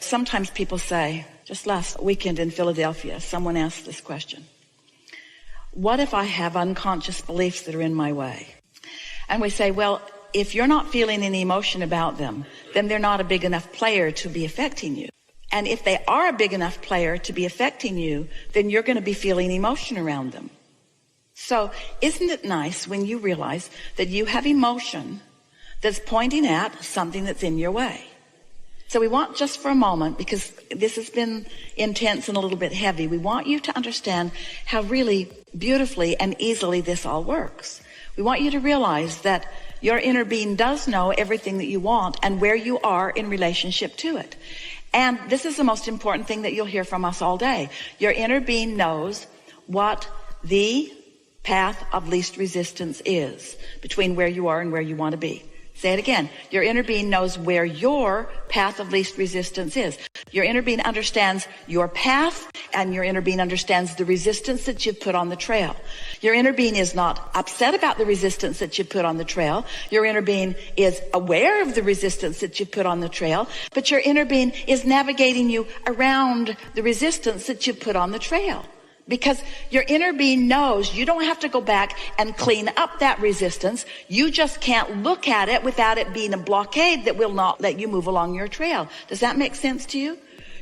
Sometimes people say, just last weekend in Philadelphia, someone asked this question: what if I have unconscious beliefs that are in my way? And we say, well, if you're not feeling any emotion about them, then they're not a big enough player to be affecting you. And if they are a big enough player to be affecting you, then you're going to be feeling emotion around them. So isn't it nice when you realize that you have emotion that's pointing at something that's in your way? So we want, just for a moment, because this has been intense and a little bit heavy, we want you to understand how really beautifully and easily this all works. We want you to realize that your inner being does know everything that you want and where you are in relationship to it. And this is the most important thing that you'll hear from us all day. Your inner being knows what the path of least resistance is between where you are and where you want to be. Say it again. Your inner being knows where your path of least resistance is. Your inner being understands your path, and your inner being understands the resistance that you've put on the trail. Your inner being is not upset about the resistance that you put on the trail. Your inner being is aware of the resistance that you put on the trail, but your inner being is navigating you around the resistance that you put on the trail. Because your inner being knows you don't have to go back and clean up that resistance. You just can't look at it without it being a blockade that will not let you move along your trail. Does that make sense to you?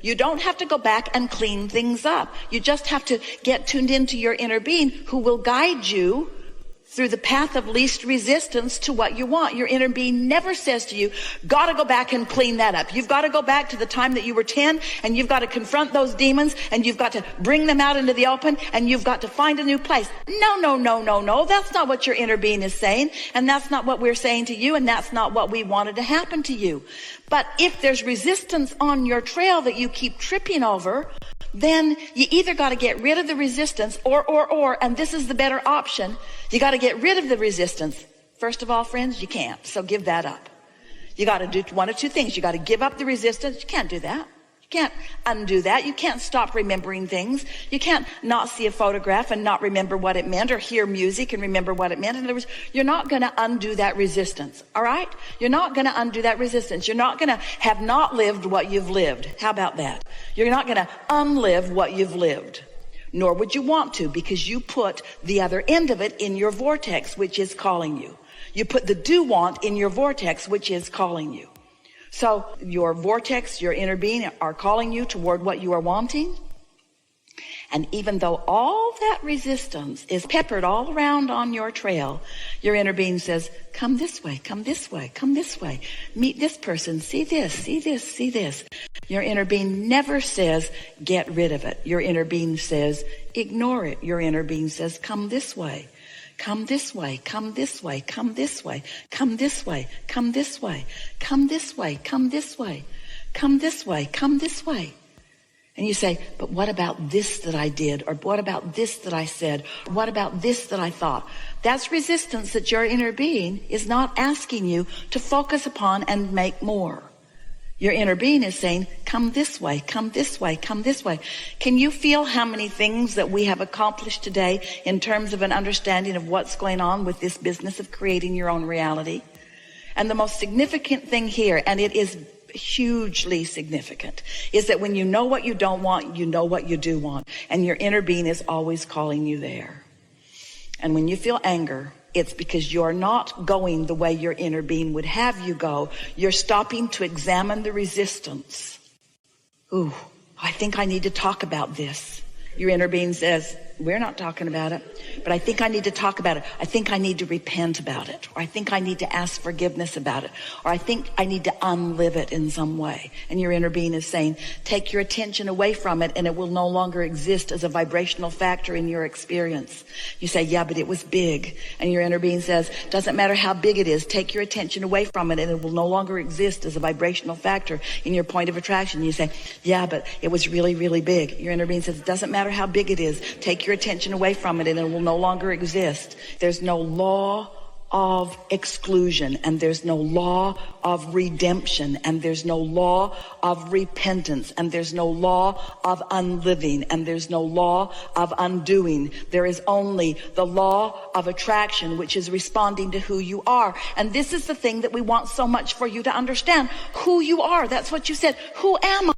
You don't have to go back and clean things up. You just have to get tuned into your inner being, who will guide you through the path of least resistance to what you want. Your inner being never says to you, gotta go back and clean that up. You've got to go back to the time that you were 10, and you've got to confront those demons, and you've got to bring them out into the open, and you've got to find a new place. No. That's not what your inner being is saying, and that's not what we're saying to you, and that's not what we wanted to happen to you. But if there's resistance on your trail that you keep tripping over, then you either got to get rid of the resistance or, and this is the better option, you got to get rid of the resistance. First of all, friends, you can't, so give that up. You got to do one of two things. You got to give up the resistance. You can't do that. You can't undo that. You can't stop remembering things. You can't not see a photograph and not remember what it meant, or hear music and remember what it meant. In other words, you're not going to undo that resistance, all right? You're not going to undo that resistance. You're not going to have not lived what you've lived. How about that? You're not going to unlive what you've lived. Nor would you want to, because you put the other end of it in your vortex, which is calling you. You put the do want in your vortex, which is calling you. So your vortex, your inner being, are calling you toward what you are wanting. And even though all that resistance is peppered all around on your trail, your inner being says, come this way, come this way, come this way. Meet this person, see this, see this, see this. Your inner being never says, get rid of it. Your inner being says, ignore it. Your inner being says, come this way. Come this way, come this way, come this way, come this way, come this way, come this way, come this way, come this way, come this way. And you say, but what about this that I did? Or what about this that I said? What about this that I thought? That's resistance that your inner being is not asking you to focus upon and make more. Your inner being is saying, come this way, come this way, come this way. Can you feel how many things that we have accomplished today in terms of an understanding of what's going on with this business of creating your own reality? And the most significant thing here, and it is hugely significant, is that when you know what you don't want, you know what you do want. And your inner being is always calling you there. And when you feel anger, it's because you're not going the way your inner being would have you go. You're stopping to examine the resistance. Ooh, I think I need to talk about this. Your inner being says, we're not talking about it, but I think I need to talk about it. I think I need to repent about it, or I think I need to ask forgiveness about it, or I think I need to unlive it in some way. And your inner being is saying, take your attention away from it, and it will no longer exist as a vibrational factor in your experience. You say, yeah, but it was big. And your inner being says, doesn't matter how big it is, take your attention away from it, and it will no longer exist as a vibrational factor in your point of attraction. You say, yeah, but it was really, really big. Your inner being says, it doesn't matter how big it is, take your attention away from it, and it will no longer exist. There's no law of exclusion, and there's no law of redemption, and there's no law of repentance, and there's no law of unliving, and there's no law of undoing. There is only the law of attraction, which is responding to who you are. And this is the thing that we want so much for you to understand: who you are. That's what you said. Who am I?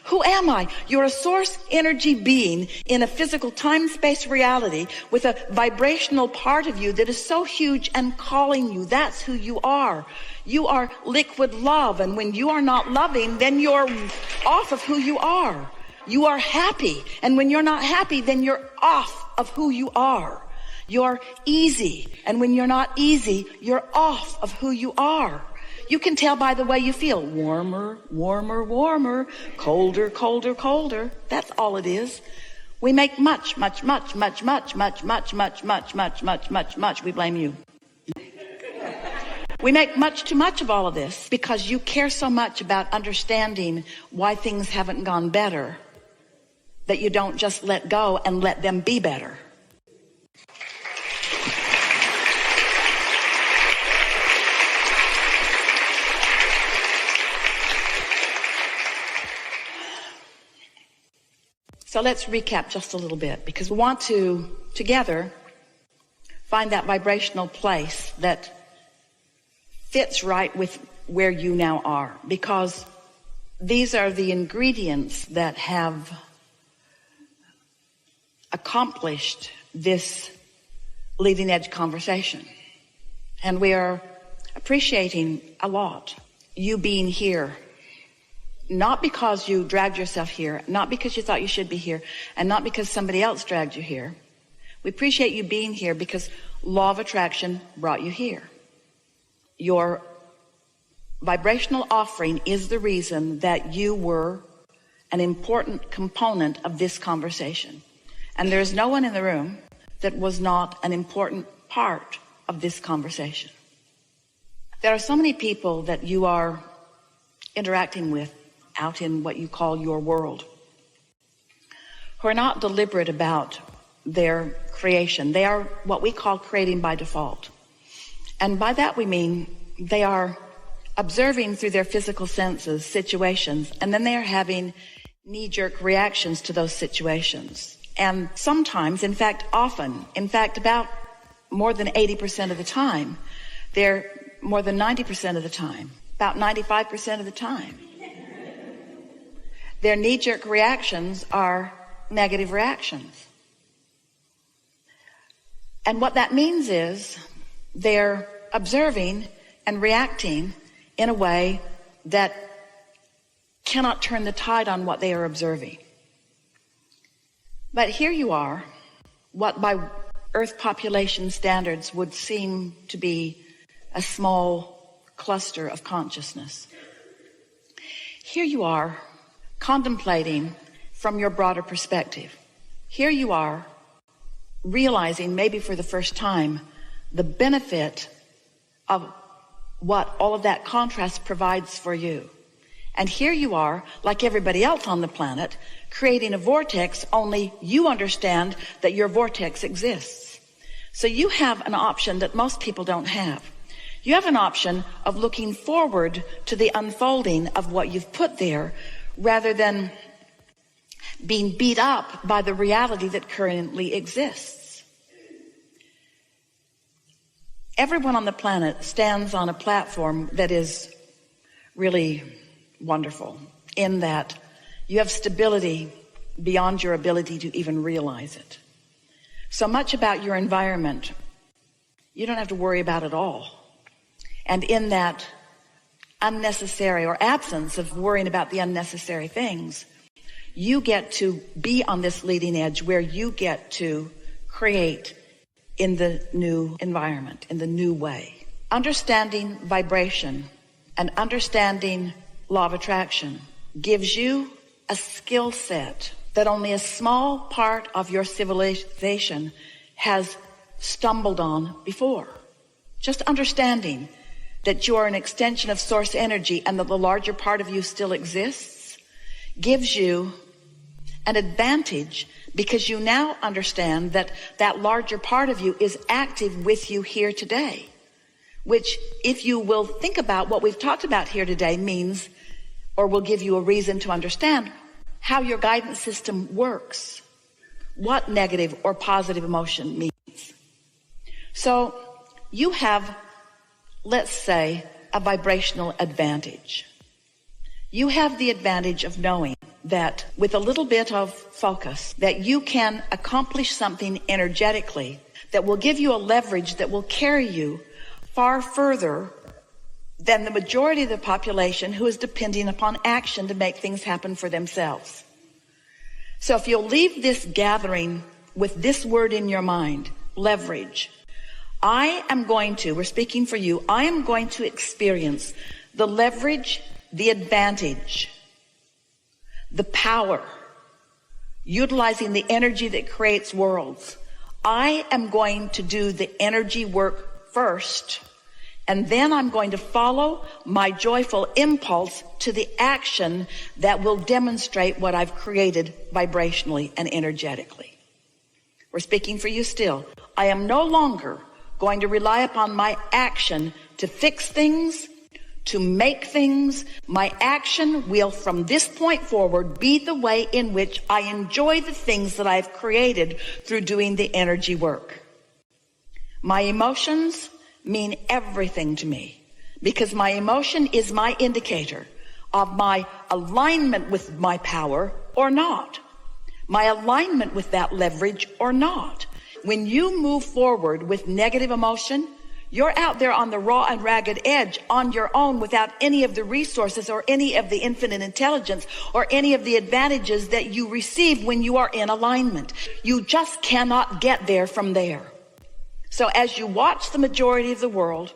Who am I? You're a source energy being in a physical time-space reality with a vibrational part of you that is so huge and calling you. That's who you are. You are liquid love. And when you are not loving, then you're off of who you are. You are happy. And when you're not happy, then you're off of who you are. You're easy. And when you're not easy, you're off of who you are. You can tell by the way you feel. Warmer, warmer, warmer, colder, colder, colder. That's all it is. We make much. We blame you. We make much too much of all of this because you care so much about understanding why things haven't gone better that you don't just let go and let them be better. So let's recap just a little bit, because we want to, together, find that vibrational place that fits right with where you now are, because these are the ingredients that have accomplished this leading edge conversation. And we are appreciating a lot you being here. Not because you dragged yourself here, not because you thought you should be here, and not because somebody else dragged you here. We appreciate you being here because law of attraction brought you here. Your vibrational offering is the reason that you were an important component of this conversation. And there's no one in the room that was not an important part of this conversation. There are so many people that you are interacting with out in what you call your world, who are not deliberate about their creation. They are what we call creating by default. And by that we mean they are observing through their physical senses situations, and then they are having knee-jerk reactions to those situations. And sometimes, in fact, often, in fact, about more than 80% of the time, they're more than 90% of the time, about 95% of the time, their knee-jerk reactions are negative reactions. And what that means is they're observing and reacting in a way that cannot turn the tide on what they are observing. But here you are, what by Earth population standards would seem to be a small cluster of consciousness. Here you are, contemplating from your broader perspective. Here you are, realizing maybe for the first time the benefit of what all of that contrast provides for you. And here you are, like everybody else on the planet, creating a vortex, only you understand that your vortex exists. So you have an option that most people don't have. You have an option of looking forward to the unfolding of what you've put there, rather than being beat up by the reality that currently exists. Everyone on the planet stands on a platform that is really wonderful, in that you have stability beyond your ability to even realize it. So much about your environment you don't have to worry about at all. And in that unnecessary or absence of worrying about the unnecessary things, you get to be on this leading edge where you get to create in the new environment, in the new way. Understanding vibration and understanding law of attraction gives you a skill set that only a small part of your civilization has stumbled on before. Just understanding that you are an extension of source energy and that the larger part of you still exists gives you an advantage, because you now understand that that larger part of you is active with you here today, which, if you will think about what we've talked about here today, means, or will give you a reason to understand how your guidance system works, what negative or positive emotion means. So you have, let's say, a vibrational advantage. You have the advantage of knowing that with a little bit of focus, that you can accomplish something energetically that will give you a leverage that will carry you far further than the majority of the population who is depending upon action to make things happen for themselves. So if you'll leave this gathering with this word in your mind, leverage, we're speaking for you, I am going to experience the leverage, the advantage, the power, utilizing the energy that creates worlds. I am going to do the energy work first, and then I'm going to follow my joyful impulse to the action that will demonstrate what I've created vibrationally and energetically. We're speaking for you still. I am no longer going to rely upon my action to fix things, to make things. My action will, from this point forward, be the way in which I enjoy the things that I've created through doing the energy work. My emotions mean everything to me, because my emotion is my indicator of my alignment with my power or not, my alignment with that leverage or not. When you move forward with negative emotion, you're out there on the raw and ragged edge on your own without any of the resources or any of the infinite intelligence or any of the advantages that you receive when you are in alignment. You just cannot get there from there. So as you watch the majority of the world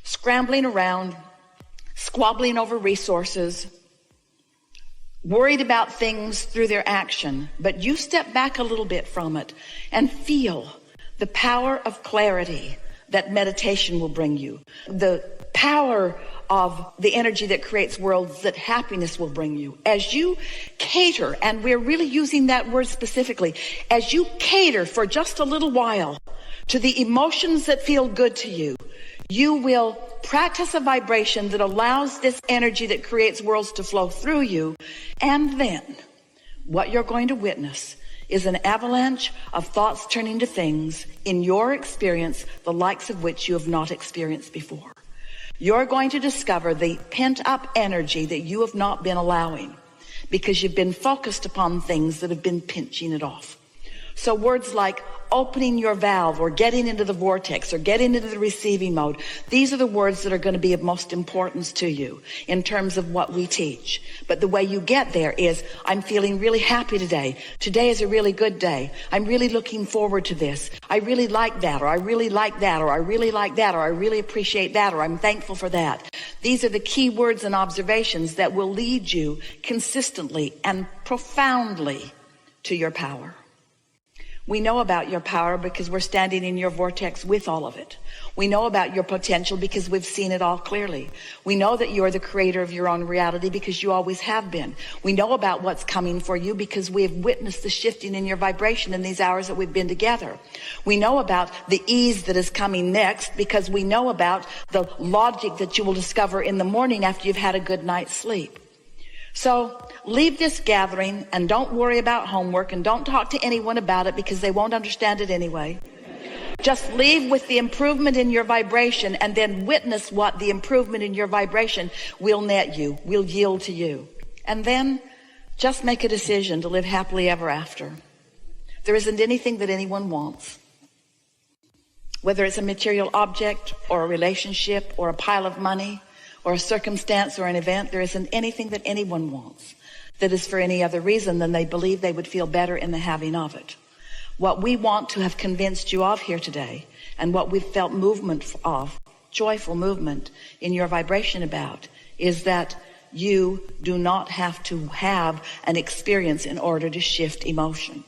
scrambling around, squabbling over resources, worried about things through their action, but you step back a little bit from it and feel the power of clarity that meditation will bring you, the power of the energy that creates worlds that happiness will bring you. As you cater, and we're really using that word specifically, as you cater for just a little while to the emotions that feel good to you, you will practice a vibration that allows this energy that creates worlds to flow through you. And then what you're going to witness is an avalanche of thoughts turning to things in your experience, the likes of which you have not experienced before. You're going to discover the pent-up energy that you have not been allowing because you've been focused upon things that have been pinching it off. So words like opening your valve or getting into the vortex or getting into the receiving mode, these are the words that are going to be of most importance to you in terms of what we teach. But the way you get there is, I'm feeling really happy today. Today is a really good day. I'm really looking forward to this. I really like that, or I really like that, or I really like that, or I really appreciate that, or I'm thankful for that. These are the key words and observations that will lead you consistently and profoundly to your power. We know about your power because we're standing in your vortex with all of it. We know about your potential because we've seen it all clearly. We know that you're the creator of your own reality because you always have been. We know about what's coming for you because we have witnessed the shifting in your vibration in these hours that we've been together. We know about the ease that is coming next because we know about the logic that you will discover in the morning after you've had a good night's sleep. So leave this gathering and don't worry about homework and don't talk to anyone about it because they won't understand it anyway. Just leave with the improvement in your vibration and then witness what the improvement in your vibration will net you, will yield to you. And then just make a decision to live happily ever after. There isn't anything that anyone wants. Whether it's a material object or a relationship or a pile of money or a circumstance or an event, there isn't anything that anyone wants that is for any other reason than they believe they would feel better in the having of it. What we want to have convinced you of here today, and what we've felt movement of, joyful movement in your vibration about, is that you do not have to have an experience in order to shift emotion.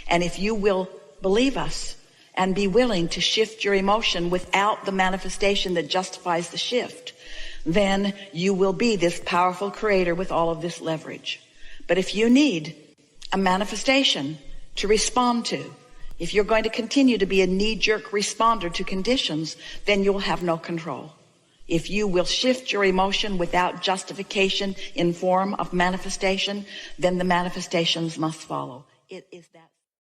And if you will believe us and be willing to shift your emotion without the manifestation that justifies the shift, then you will be this powerful creator with all of this leverage. But if you need a manifestation to respond to, if you're going to continue to be a knee-jerk responder to conditions, then you'll have no control. If you will shift your emotion without justification in form of manifestation, then the manifestations must follow. It is that